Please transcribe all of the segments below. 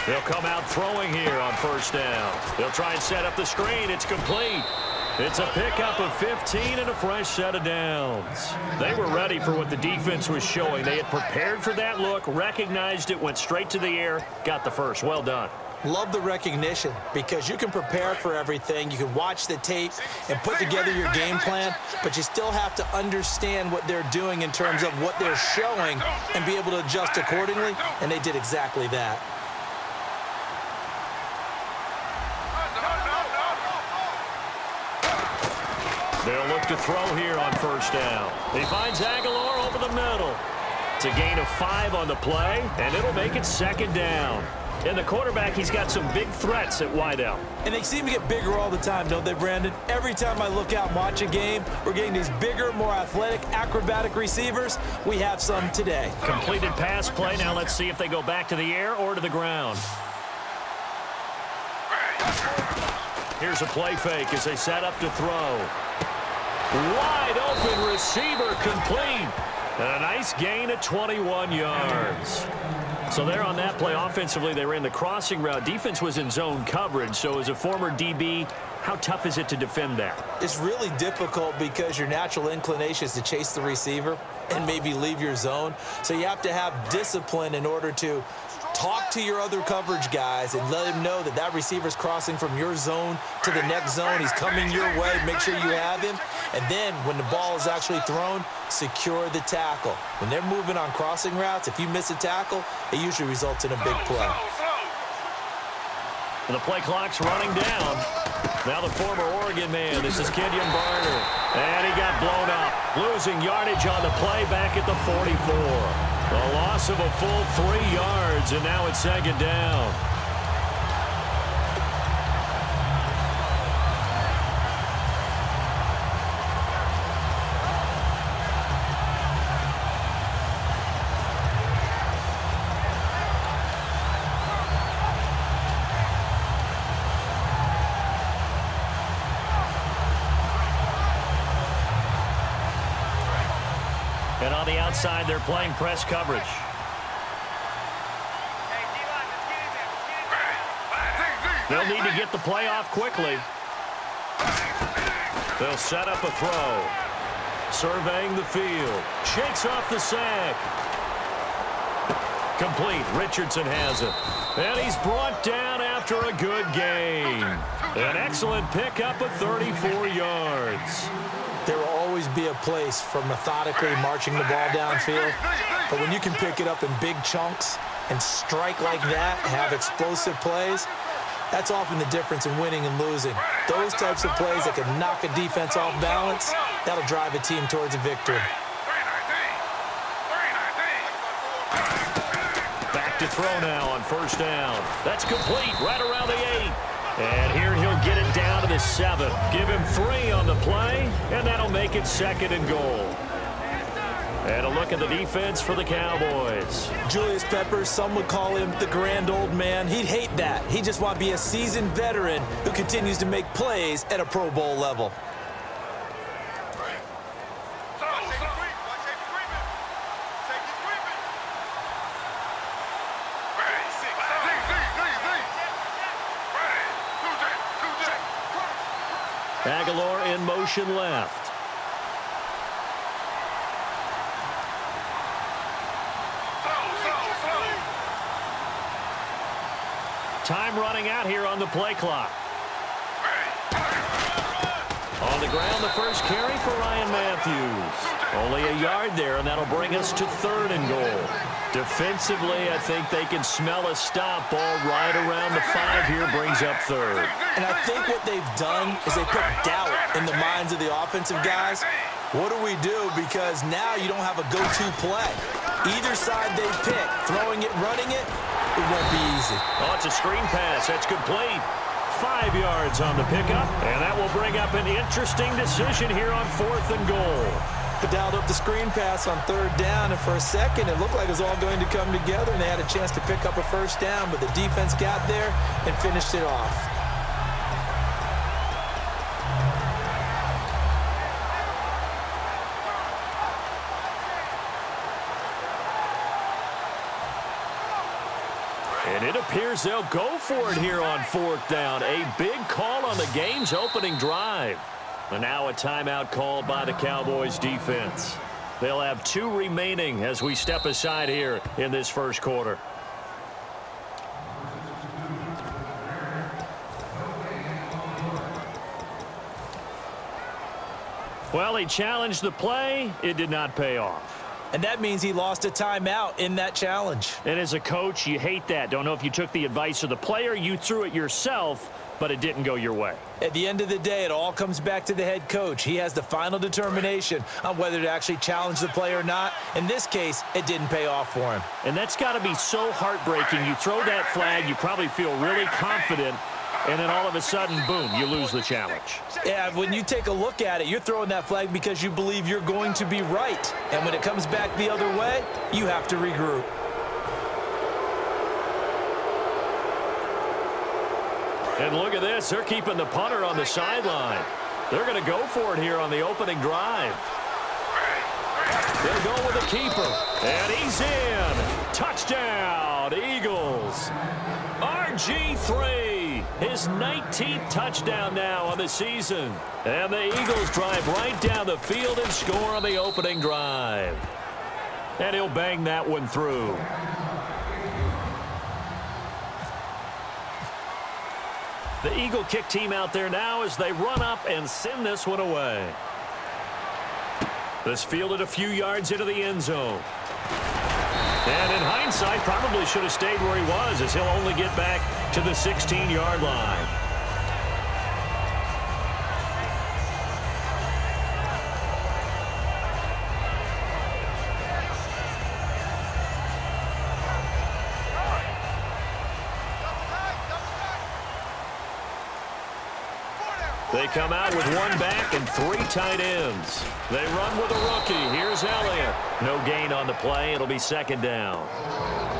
They'll come out throwing here on first down. They'll try and set up the screen. It's complete. It's a pickup of 15 and a fresh set of downs. They were ready for what the defense was showing. They had prepared for that look, recognized it, went straight to the air, got the first. Well done. Love the recognition because you can prepare for everything. You can watch the tape and put together your game plan, but you still have to understand what they're doing in terms of what they're showing and be able to adjust accordingly, and they did exactly that. They'll look to throw here on first down. He finds Aguilar over the middle. It's a gain of 5 on the play, and it'll make it second down. And the quarterback, he's got some big threats at wideout. And they seem to get bigger all the time, don't they, Brandon? Every time I look out and watch a game, we're getting these bigger, more athletic, acrobatic receivers. We have some today. Completed pass play. Now let's see if they go back to the air or to the ground. Here's a play fake as they set up to throw. Wide open receiver complete. And a nice gain of 21 yards. So there on that play, offensively, they ran the crossing route. Defense was in zone coverage. So as a former DB, how tough is it to defend that? It's really difficult because your natural inclination is to chase the receiver and maybe leave your zone. So you have to have discipline in order to talk to your other coverage guys and let them know that that receiver's crossing from your zone to the next zone. He's coming your way. Make sure you have him. And then when the ball is actually thrown, secure the tackle. When they're moving on crossing routes, if you miss a tackle, it usually results in a big play. And the play clock's running down. Now the former Oregon man, this is Kenyon Barner. And he got blown up. Losing yardage on the play back at the 44. A loss of a full 3 yards, and now it's second down. And on the outside, they're playing press coverage. They'll need to get the play off quickly. They'll set up a throw. Surveying the field. Shakes off the sack. Complete. Richardson has it. And he's brought down after a good gain. An excellent pickup of 34 yards. There will always be a place for methodically marching the ball downfield. But when you can pick it up in big chunks and strike like that, have explosive plays, that's often the difference in winning and losing. Those types of plays that can knock a defense off balance, that'll drive a team towards a victory. Back to throw now on first down. That's complete right around the 8. And here he'll get it down to the 7. Give him 3 on the play, and that'll make it second and goal. And a look at the defense for the Cowboys. Julius Peppers, some would call him the grand old man. He'd hate that. He just want to be a seasoned veteran who continues to make plays at a Pro Bowl level. Aguilar in motion left. Time running out here on the play clock. On the ground, the first carry for Ryan Matthews. Only a yard there, and that'll bring us to 3rd and goal. Defensively, I think they can smell a stop ball right around the 5 here, brings up 3rd. And I think what they've done is they put doubt in the minds of the offensive guys. What do we do? Because now you don't have a go-to play. Either side they pick, throwing it, running it, it won't be easy. Oh, it's a screen pass. That's complete. 5 yards on the pickup, and that will bring up an interesting decision here on 4th and goal. They dialed up the screen pass on 3rd down, and for a second it looked like it was all going to come together, and they had a chance to pick up a first down, but the defense got there and finished it off. And it appears they'll go for it here on 4th down. A big call on the game's opening drive. And now a timeout called by the Cowboys defense. They'll have 2 remaining as we step aside here in this first quarter. Well, he challenged the play. It did not pay off. And that means he lost a timeout in that challenge. And as a coach, you hate that. Don't know if you took the advice of the player, you threw it yourself, but it didn't go your way. At the end of the day, it all comes back to the head coach. He has the final determination on whether to actually challenge the play or not. In this case, it didn't pay off for him. And that's got to be so heartbreaking. You throw that flag, you probably feel really confident, and then all of a sudden, boom, you lose the challenge. Yeah, when you take a look at it, you're throwing that flag because you believe you're going to be right. And when it comes back the other way, you have to regroup. And look at this. They're keeping the punter on the sideline. They're going to go for it here on the opening drive. They'll go with the keeper. And he's in. Touchdown, Eagles. RG3. His 19th touchdown now on the season. And the Eagles drive right down the field and score on the opening drive. And he'll bang that one through. The Eagle kick team out there now as they run up and send this one away. This fielded a few yards into the end zone. And in hindsight, probably should have stayed where he was, as he'll only get back to the 16-yard line. They come out with 1 back and 3 tight ends. They run with a rookie. Here's Elliott. No gain on the play. It'll be 2nd down.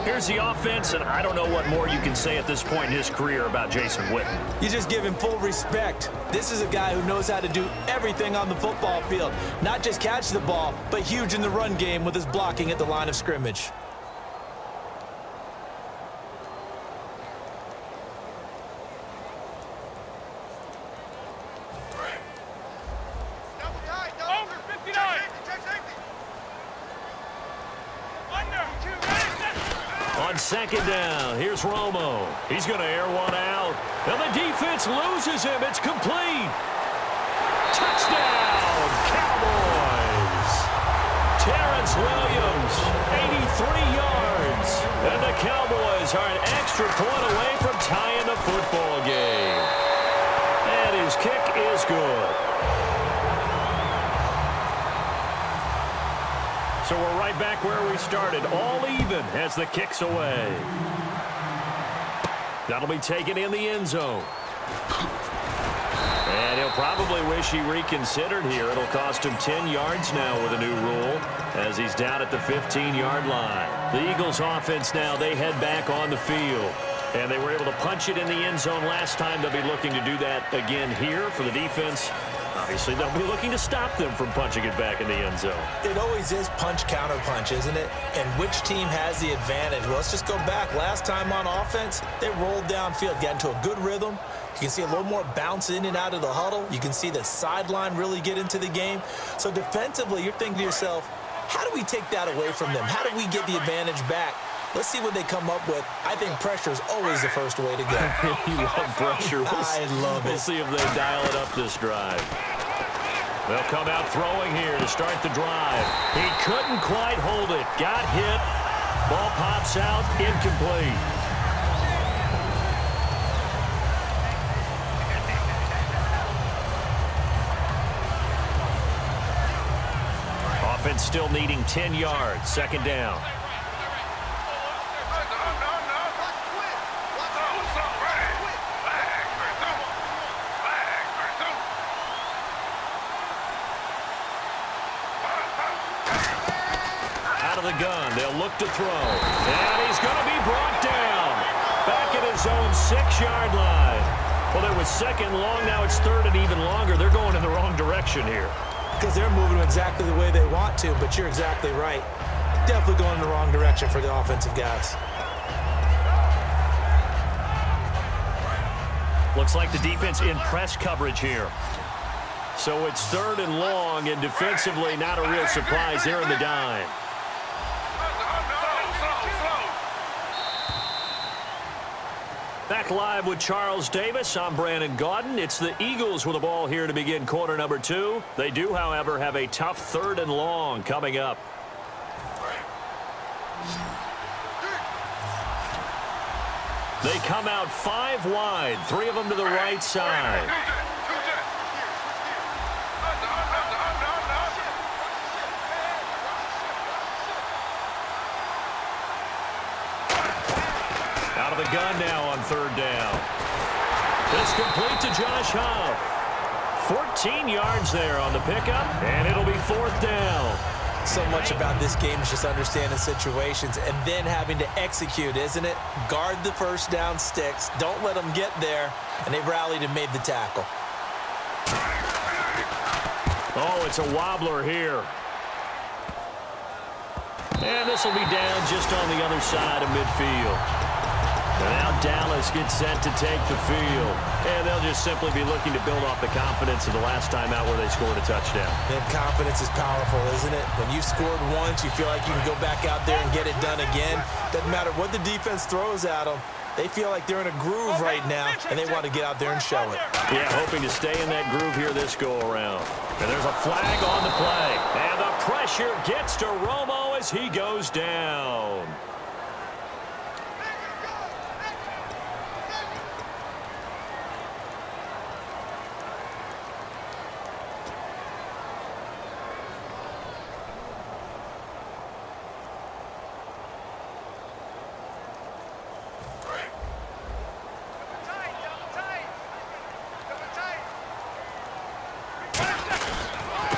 Here's the offense, and I don't know what more you can say at this point in his career about Jason Witten. You just give him full respect. This is a guy who knows how to do everything on the football field. Not just catch the ball, but huge in the run game with his blocking at the line of scrimmage. On 2nd down, here's Romo. He's going to air one out. And the defense loses him. It's complete. Touchdown, Cowboys. Terrence Williams, 83 yards. And the Cowboys are an extra point away from tying the football game. And his kick is good. So we're right back where we started, all even as the kick's away. That'll be taken in the end zone. And he'll probably wish he reconsidered here. It'll cost him 10 yards now with a new rule as he's down at the 15-yard line. The Eagles offense now, they head back on the field. And they were able to punch it in the end zone last time. They'll be looking to do that again here for the defense. Obviously, they'll be looking to stop them from punching it back in the end zone. It always is punch-counter-punch, isn't it? And which team has the advantage? Well, let's just go back. Last time on offense, they rolled downfield, got into a good rhythm. You can see a little more bounce in and out of the huddle. You can see the sideline really get into the game. So defensively, you're thinking to yourself, how do we take that away from them? How do we get the advantage back? Let's see what they come up with. I think pressure is always the first way to go. You love pressure. I love it. We'll see if they dial it up this drive. They'll come out throwing here to start the drive. He couldn't quite hold it. Got hit. Ball pops out. Incomplete. Offense still needing 10 yards. 2nd down. The gun. They'll look to throw. And he's going to be brought down. Back at his own 6-yard line. Well, it was 2nd long. Now it's 3rd and even longer. They're going in the wrong direction here. Because they're moving exactly the way they want to, but you're exactly right. Definitely going in the wrong direction for the offensive guys. Looks like the defense in press coverage here. So it's 3rd and long, and defensively not a real surprise there in the dime. Back live with Charles Davis. I'm Brandon Gaudin. It's the Eagles with the ball here to begin quarter number 2. They do, however, have a tough 3rd and long coming up. They come out 5 wide, 3 of them to the right side. Out of the gun now on 3rd down. It's complete to Josh Huff. 14 yards there on the pickup, and it'll be 4th down. So much about this game is just understanding situations and then having to execute, isn't it? Guard the first down sticks. Don't let them get there. And they rallied and made the tackle. Oh, it's a wobbler here. And this will be down just on the other side of midfield. And now Dallas gets set to take the field. And they'll just simply be looking to build off the confidence of the last time out where they scored a touchdown. And confidence is powerful, isn't it? When you scored once, you feel like you can go back out there and get it done again. Doesn't matter what the defense throws at them. They feel like they're in a groove right now, and they want to get out there and show it. Yeah, hoping to stay in that groove here this go-around. And there's a flag on the play. And the pressure gets to Romo as he goes down.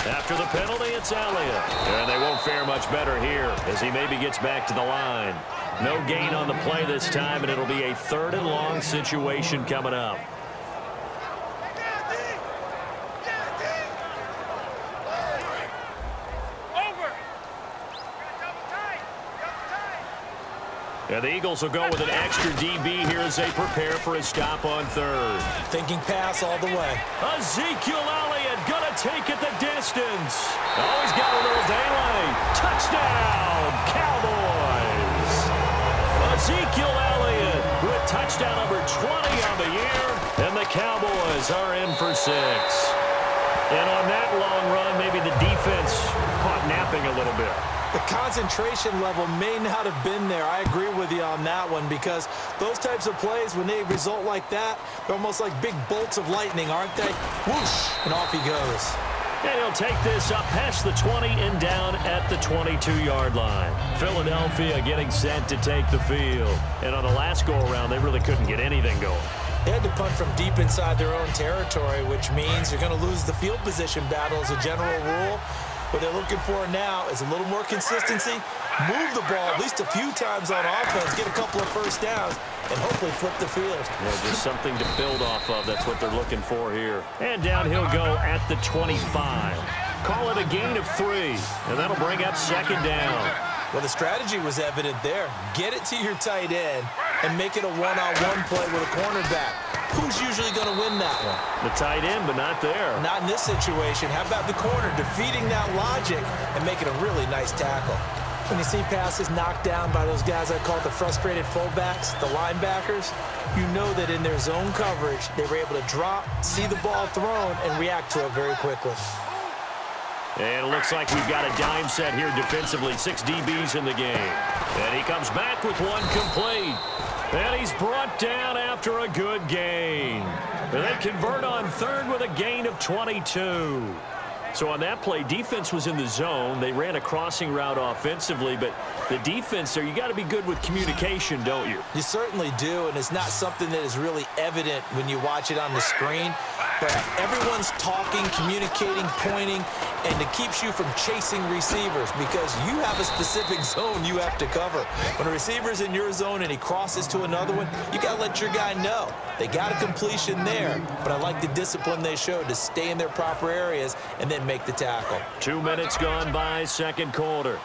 After the penalty, it's Elliott. And they won't fare much better here as he maybe gets back to the line. No gain on the play this time, and it'll be a 3rd and long situation coming up. And the Eagles will go with an extra DB here as they prepare for a stop on 3rd. Thinking pass all the way. Ezekiel Elliott gonna take it the distance. Oh, he's got a little daylight. Touchdown, Cowboys. Ezekiel Elliott with touchdown number 20 on the year. And the Cowboys are in for 6. And on that long run, maybe the defense caught napping a little bit. The concentration level may not have been there. I agree with you on that one because those types of plays, when they result like that, they're almost like big bolts of lightning, aren't they? Whoosh, and off he goes. And he'll take this up past the 20 and down at the 22-yard line. Philadelphia getting set to take the field. And on the last go-around, they really couldn't get anything going. They had to punt from deep inside their own territory, which means you're going to lose the field position battle as a general rule. What they're looking for now is a little more consistency, move the ball at least a few times on offense, get a couple of first downs, and hopefully flip the field. Yeah, just something to build off of. That's what they're looking for here. And down he'll go at the 25. Call it a gain of 3, and that'll bring up 2nd down. Well, the strategy was evident there. Get it to your tight end and make it a one-on-one play with a cornerback. Who's usually going to win that one? The tight end, but not there. Not in this situation. How about the corner defeating that logic and making a really nice tackle? When you see passes knocked down by those guys I call the frustrated fullbacks, the linebackers, you know that in their zone coverage, they were able to drop, see the ball thrown, and react to it very quickly. And it looks like we've got a dime set here defensively. 6 DBs in the game. And he comes back with one complete. And he's brought down after a good gain. And they convert on 3rd with a gain of 22. So on that play, defense was in the zone. They ran a crossing route offensively, but the defense there, you got to be good with communication, don't you? You certainly do, and it's not something that is really evident when you watch it on the screen. But everyone's talking, communicating, pointing, and it keeps you from chasing receivers because you have a specific zone you have to cover. When a receiver's in your zone and he crosses to another one, you got to let your guy know. They got a completion there, but I like the discipline they showed to stay in their proper areas and then make the tackle. 2 minutes gone by, 2nd quarter.